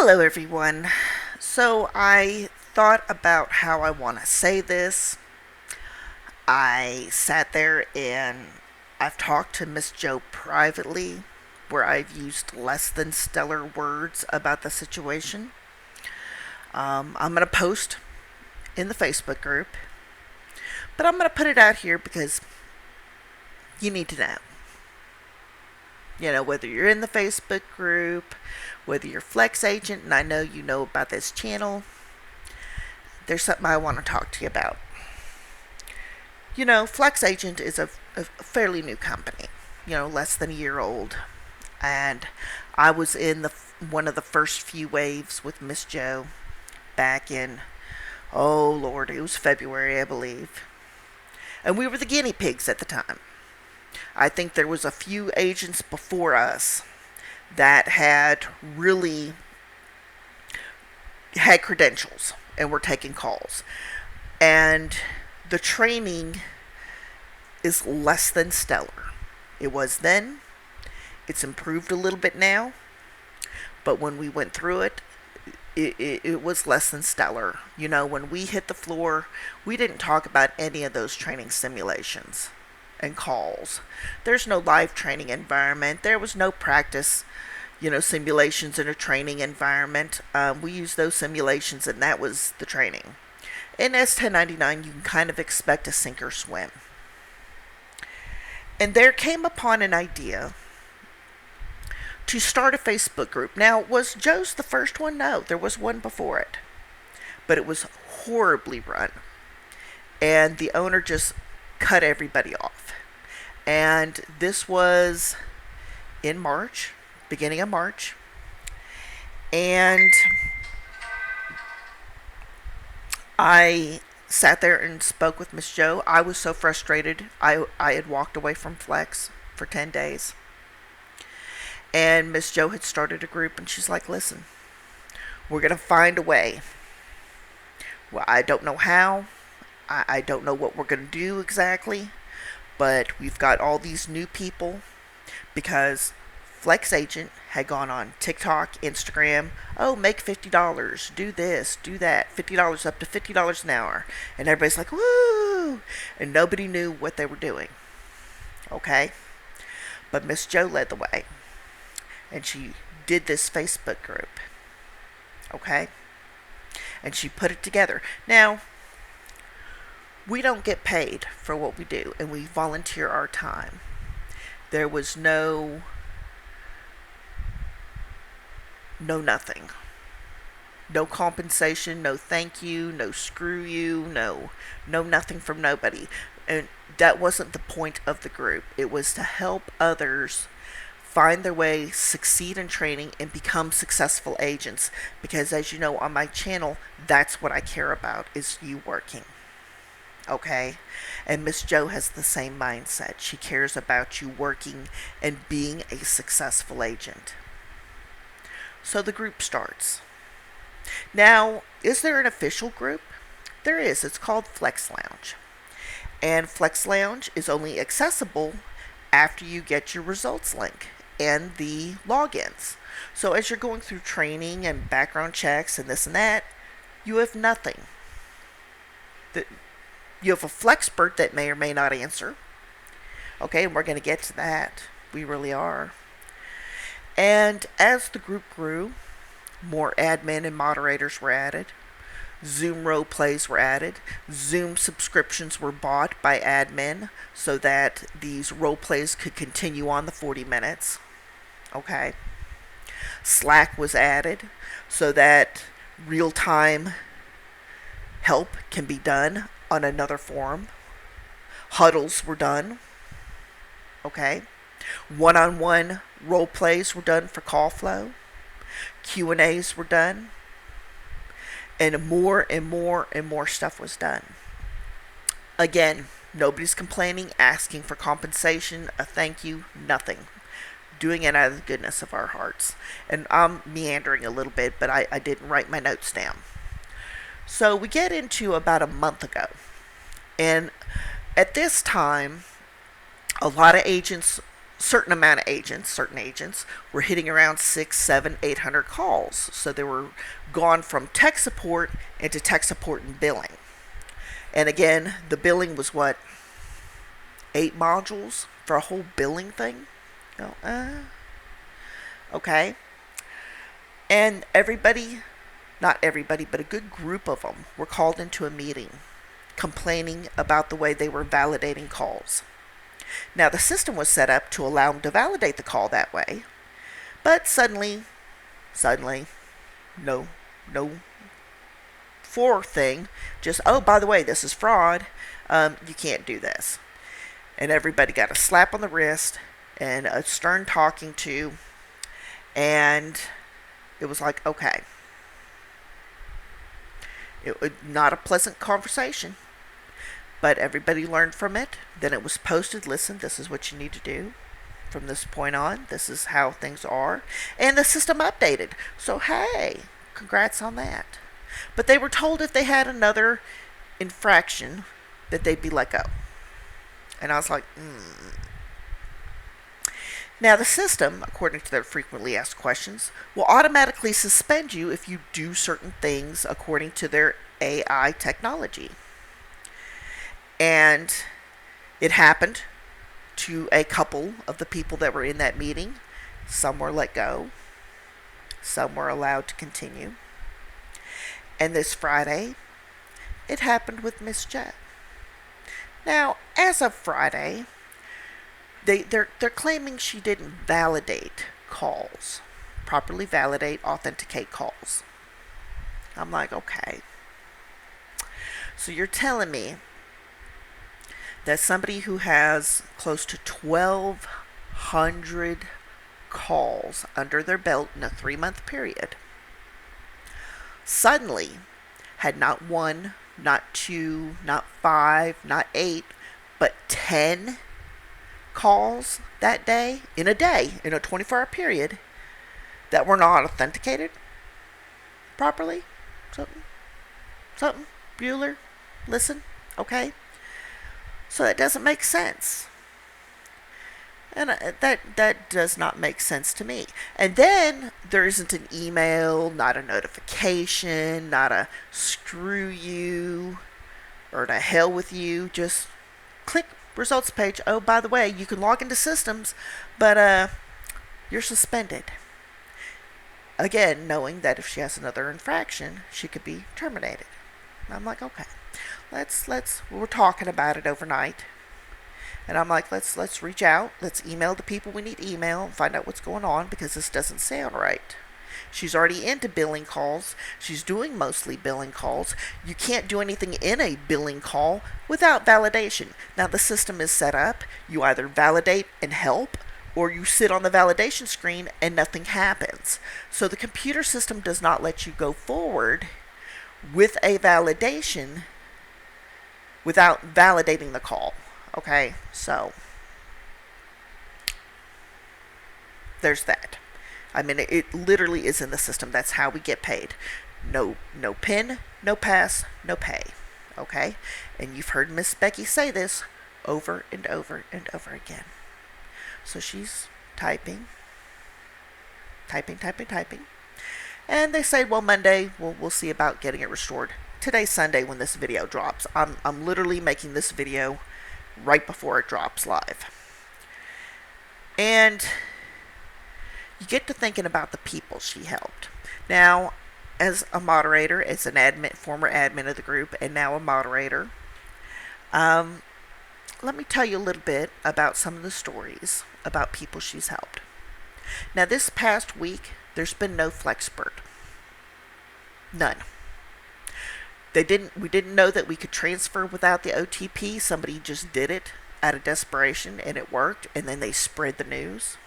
Hello, everyone. So, I thought about how I want to say this. I sat there and I've talked to Miss Joe privately, where I've used less than stellar words about the situation. I'm going to post in the Facebook group, but I'm going to put it out here because you need to know. Whether you're in the Facebook group, whether you're Flex Agent, and I know you know about this channel, there's something I want to talk to you about. Flex Agent is a fairly new company, less than a year old. And I was in one of the first few waves with Miss Joe back in, oh Lord, it was February, I believe. And we were the guinea pigs at the time. I think there was a few agents before us that had really had credentials and were taking calls. And the training is less than stellar. It was then. It's improved a little bit now. But when we went through it, it was less than stellar. When we hit the floor, we didn't talk about any of those training simulations and calls. There's no live training environment. There was no practice, simulations in a training environment. We used those simulations, and that was the training. In S1099, you can kind of expect to sink or swim. And there came upon an idea to start a Facebook group. Now, was Joe's the first one? No, there was one before it. But it was horribly run. And the owner just cut everybody off. And this was in March, beginning of March. And I sat there and spoke with Miss Joe. I was so frustrated. I had walked away from Flex for 10 days. And Miss Joe had started a group, and she's like, listen, we're going to find a way. Well, I don't know how. I don't know what we're going to do exactly. But we've got all these new people because Flex Agent had gone on TikTok, Instagram. Oh, make $50. Do this, do that. $50 up to $50 an hour. And everybody's like, woo! And nobody knew what they were doing. Okay? But Miss Joe led the way. And she did this Facebook group. Okay? And she put it together. Now, we don't get paid for what we do, and we volunteer our time. There was no nothing. No compensation, no thank you, no screw you, no nothing from nobody. And that wasn't the point of the group. It was to help others find their way, succeed in training, and become successful agents. Because as you know, on my channel, that's what I care about, is you working. Okay? And Miss Joe has the same mindset. She cares about you working and being a successful agent. So the group starts. Now, is there an official group? There is. It's called Flex Lounge. And Flex Lounge is only accessible after you get your results link and the logins. So as you're going through training and background checks and this and that, you have nothing. You have a Flexpert that may or may not answer. Okay, and we're going to get to that. We really are. And as the group grew, more admin and moderators were added. Zoom role plays were added. Zoom subscriptions were bought by admin so that these role plays could continue on the 40 minutes. Okay. Slack was added so that real-time help can be done on another forum. Huddles were done. Okay. One-on-one role plays were done for call flow. Q&As were done. And more and more and more stuff was done. Again, nobody's complaining, asking for compensation, a thank you, nothing. Doing it out of the goodness of our hearts. And I'm meandering a little bit, but I didn't write my notes down. So we get into about a month ago. And at this time, a lot of agents certain agents were hitting around 6, 7, 800 calls. So they were gone from tech support into tech support and billing. And again, the billing was what? 8 modules for a whole billing thing? Okay. And everybody, not everybody, but a good group of them were called into a meeting complaining about the way they were validating calls. Now, the system was set up to allow them to validate the call that way, but suddenly, no for thing, just, oh, by the way, this is fraud, you can't do this. And everybody got a slap on the wrist and a stern talking to, and it was like, okay. It was not a pleasant conversation, but everybody learned from it. Then it was posted, listen, this is what you need to do from this point on. This is how things are. And the system updated. So, hey, congrats on that. But they were told if they had another infraction that they'd be let go. And I was like, Now, the system, according to their frequently asked questions, will automatically suspend you if you do certain things according to their AI technology. And it happened to a couple of the people that were in that meeting. Some were let go. Some were allowed to continue. And this Friday, it happened with Miss Jet. Now, as of Friday, they're claiming she didn't validate calls, properly validate, authenticate calls. I'm like, okay. So you're telling me that somebody who has close to 1,200 calls under their belt in a 3-month period suddenly had not 1, not 2, not 5, not 8, but 10 calls that day, in a 24-hour period, that were not authenticated properly? Something? Bueller? Listen? Okay? So that doesn't make sense. And that does not make sense to me. And then there isn't an email, not a notification, not a screw you, or to hell with you. Just click results page. Oh, by the way, you can log into systems, but you're suspended. Again, knowing that if she has another infraction, she could be terminated. And I'm like, okay, we're talking about it overnight. And I'm like, let's reach out. Let's email the people we need to email and find out what's going on, because this doesn't sound right. She's already into billing calls. She's doing mostly billing calls. You can't do anything in a billing call without validation. Now, the system is set up. You either validate and help, or you sit on the validation screen and nothing happens. So the computer system does not let you go forward with a validation without validating the call. Okay, so there's that. I mean, it literally is in the system. That's how we get paid. No PIN, no pass, no pay. Okay? And you've heard Miss Becky say this over and over and over again. So she's typing. And they say, well, Monday, we'll see about getting it restored. Today's Sunday when this video drops. I'm literally making this video right before it drops live. And you get to thinking about the people she helped. Now, as a moderator, as an admin, former admin of the group, and now a moderator, let me tell you a little bit about some of the stories about people she's helped. Now, this past week, there's been no FlexPert. None. We didn't know that we could transfer without the OTP. Somebody just did it out of desperation, and it worked, and then they spread the news.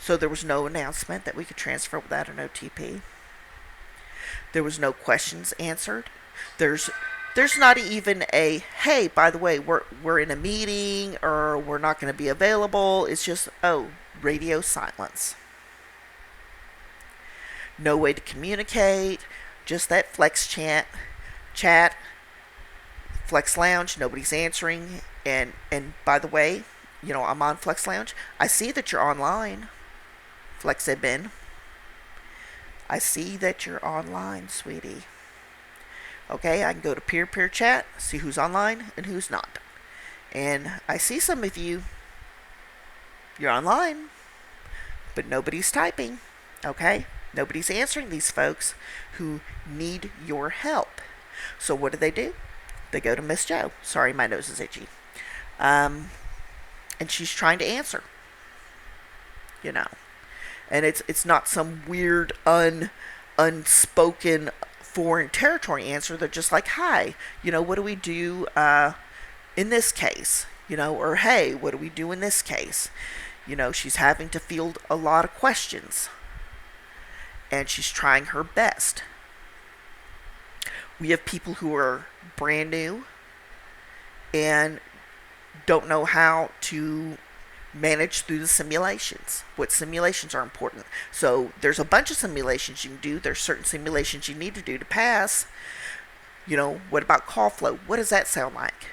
So there was no announcement that we could transfer without an OTP. There was no questions answered. There's not even a, hey, by the way, we're in a meeting, or we're not going to be available. It's just, radio silence. No way to communicate. Just that Flex chat, Flex Lounge, nobody's answering. And by the way, I'm on Flex Lounge. I see that you're online, Flex Admin. I see that you're online, sweetie. Okay, I can go to peer-to-peer chat, see who's online and who's not. And I see some of you, you're online, but nobody's typing. Okay? Nobody's answering these folks who need your help. So what do? They go to Miss Joe. Sorry, my nose is itchy. And she's trying to answer. And it's not some weird unspoken foreign territory answer. They're just like, hi, what do we do in this case? Or hey, what do we do in this case? She's having to field a lot of questions. And she's trying her best. We have people who are brand new and don't know how to manage through the simulations. What simulations are important. So there's a bunch of simulations you can do. There's certain simulations you need to do to pass. What about call flow? What does that sound like?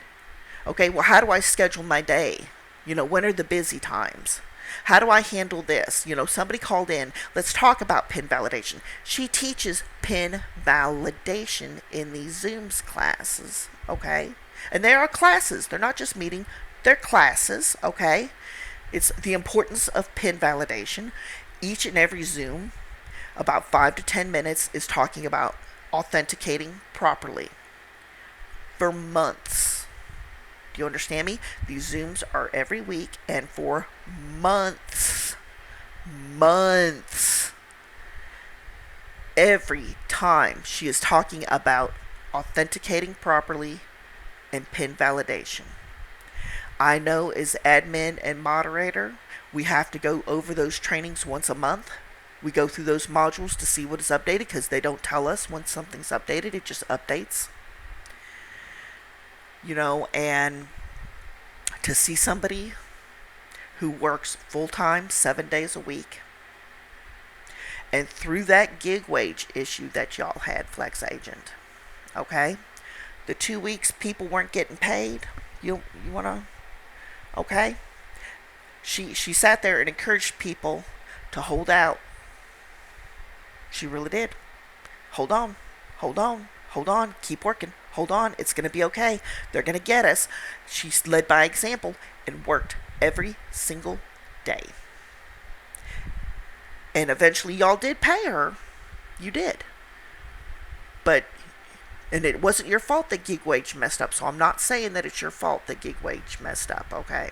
Okay, well, how do I schedule my day? When are the busy times? How do I handle this? Somebody called in. Let's talk about pin validation. She teaches pin validation in these Zooms classes, okay? And there are classes. They're not just meeting. They're classes, okay? It's the importance of pin validation. Each and every Zoom, about 5 to 10 minutes, is talking about authenticating properly for months. Do you understand me? These Zooms are every week and for months. Months. Every time she is talking about authenticating properly and pin validation. I know as admin and moderator, we have to go over those trainings once a month. We go through those modules to see what is updated because they don't tell us when something's updated. It just updates. And to see somebody who works full-time 7 days a week, and through that gig wage issue that y'all had, Flex Agent, okay, the 2 weeks people weren't getting paid, you want to, okay, she sat there and encouraged people to hold out. She really did. Hold on, keep working. Hold on, it's going to be okay. They're going to get us. She led by example and worked every single day. And eventually y'all did pay her. You did. And it wasn't your fault that gig wage messed up. So I'm not saying that it's your fault that gig wage messed up, okay?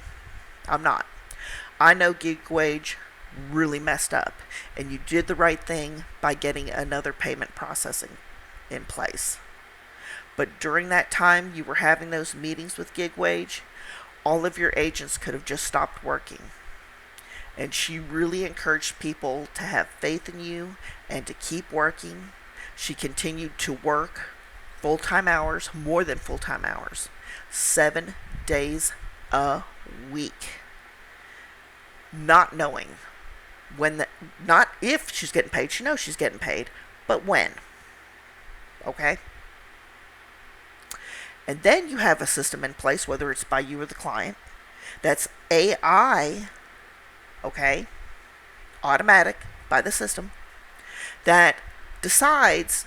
I'm not. I know gig wage really messed up. And you did the right thing by getting another payment processing in place. But during that time you were having those meetings with gig wage, all of your agents could have just stopped working. And she really encouraged people to have faith in you and to keep working. She continued to work full-time hours, more than full-time hours, 7 days a week. Not knowing not if she's getting paid. She knows she's getting paid, but when. Okay? And then you have a system in place, whether it's by you or the client, that's AI, okay, automatic by the system, that decides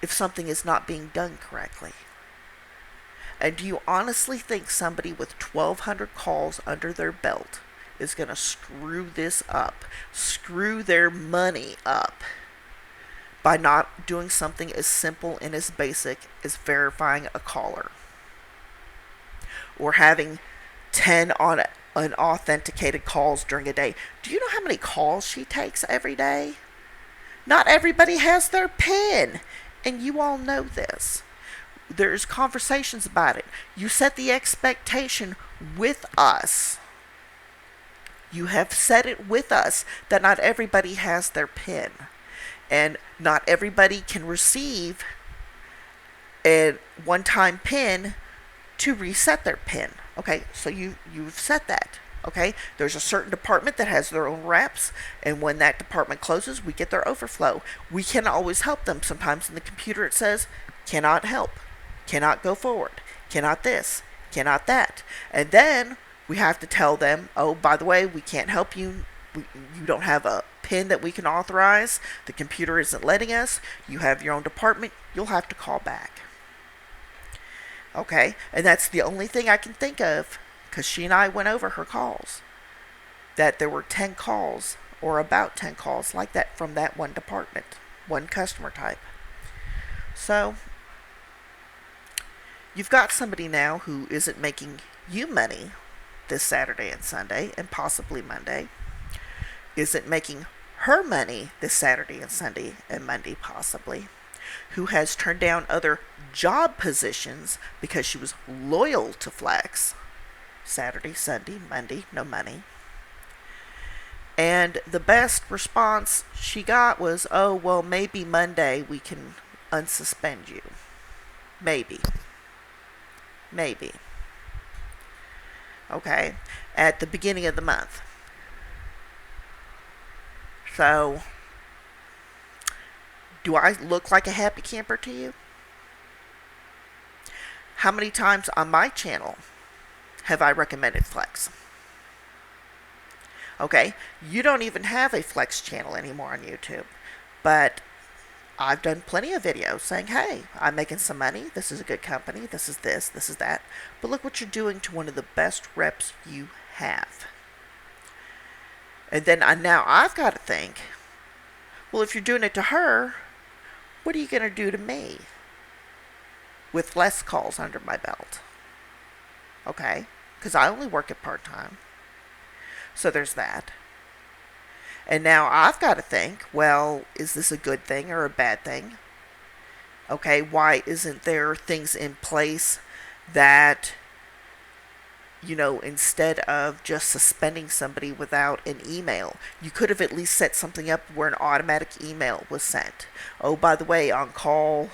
if something is not being done correctly. And do you honestly think somebody with 1,200 calls under their belt is going to screw this up, screw their money up, by not doing something as simple and as basic as verifying a caller? Or having 10 unauthenticated calls during a day. Do you know how many calls she takes every day? Not everybody has their PIN. And you all know this. There's conversations about it. You set the expectation with us. You have set it with us that not everybody has their PIN. And not everybody can receive a one-time PIN to reset their PIN. Okay, so you've set that. Okay, there's a certain department that has their own reps, and when that department closes, we get their overflow. We can't always help them. Sometimes in the computer it says, cannot help, cannot go forward, cannot this, cannot that. And then We have to tell them, oh, by the way, we can't help you. You don't have a PIN that we can authorize. The computer isn't letting us. You have your own department. You'll have to call back. Okay, and that's the only thing I can think of, because she and I went over her calls, that there were 10 calls, or about 10 calls like that from that one department, one customer type. So, you've got somebody now who isn't making you money this Saturday and Sunday, and possibly Monday, isn't making her money this Saturday and Sunday and Monday possibly, who has turned down other job positions because she was loyal to Flex. Saturday, Sunday, Monday, no money. And the best response she got was, oh, well, maybe Monday we can unsuspend you. Maybe. Maybe. Okay? At the beginning of the month. So, do I look like a happy camper to you? How many times on my channel have I recommended Flex? Okay, you don't even have a Flex channel anymore on YouTube, but I've done plenty of videos saying, hey, I'm making some money, this is a good company, this is this is that, but look what you're doing to one of the best reps you have. And then now I've got to think, well, if you're doing it to her, what are you going to do to me with less calls under my belt? Okay, because I only work at part-time. So there's that. And now I've got to think, well, is this a good thing or a bad thing? Okay, why isn't there things in place that, you know, instead of just suspending somebody without an email, you could have at least set something up where an automatic email was sent. Oh, by the way, on call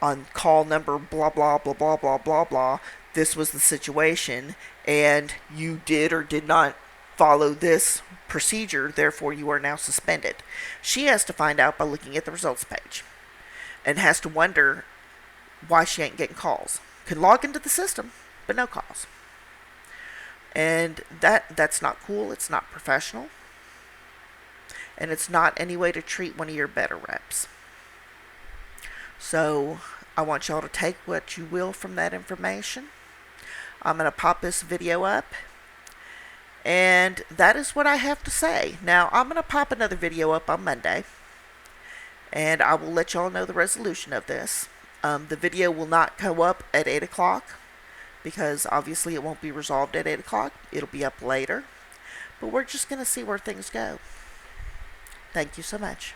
number blah, blah, blah, blah, blah, blah, blah, this was the situation, and you did or did not follow this procedure, therefore you are now suspended. She has to find out by looking at the results page, and has to wonder why she ain't getting calls. Can log into the system, but no calls. And that's not cool, it's not professional, and it's not any way to treat one of your better reps. So I want y'all to take what you will from that information. I'm going to pop this video up, and that is what I have to say. Now I'm going to pop another video up on Monday, and I will let y'all know the resolution of this. The video will not go up at 8 o'clock, because obviously it won't be resolved at 8 o'clock. It'll be up later. But we're just going to see where things go. Thank you so much.